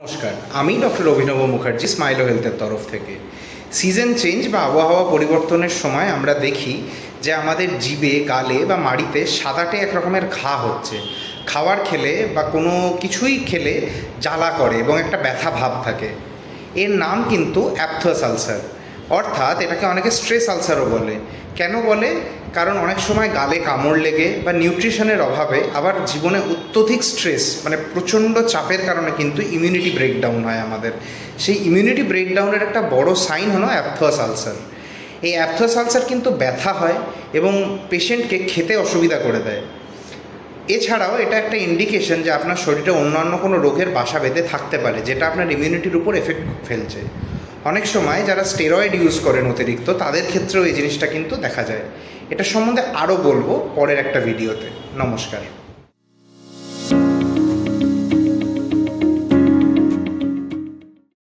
নমস্কার, আমি ডক্টর অভিনব মুখার্জি স্মাইলো হেলথের তরফ থেকে। সিজন চেঞ্জ বা আবহাওয়া পরিবর্তনের সময় আমরা দেখি যে আমাদের জিভে, গালে বা মাড়িতে সাদাটে এক রকমের ঘা হচ্ছে। খাবার খেলে বা কোনো কিছুই খেলে জ্বালা করে এবং একটা ব্যথা ভাব থাকে। এর নাম কিন্তু অ্যাপথাস আলসার, অর্থাৎ এটাকে অনেকে স্ট্রেস আলসারও বলে। কেন বলে? কারণ অনেক সময় গালে কামড় লেগে বা নিউট্রিশনের অভাবে, আবার জীবনে অত্যধিক স্ট্রেস মানে প্রচণ্ড চাপের কারণে কিন্তু ইমিউনিটি ব্রেকডাউন হয় আমাদের। সেই ইমিউনিটি ব্রেকডাউনের একটা বড় সাইন হলো অ্যাপথাস আলসার। এই অ্যাপথাস আলসার কিন্তু ব্যথা হয় এবং পেশেন্টকে খেতে অসুবিধা করে দেয়। এছাড়াও এটা একটা ইন্ডিকেশন যে আপনার শরীরে অন্যান্য কোনো রোগের বাসা বেঁধে থাকতে পারে, যেটা আপনার ইমিউনিটির উপর এফেক্ট ফেলছে। অনেক সময় যারা স্টেরয়েড ইউজ করেন অতিরিক্ত, তাদের ক্ষেত্রেও এই জিনিসটা কিন্তু দেখা যায়। এটা সম্বন্ধে আরও বলবো পরের একটা ভিডিওতে। নমস্কার।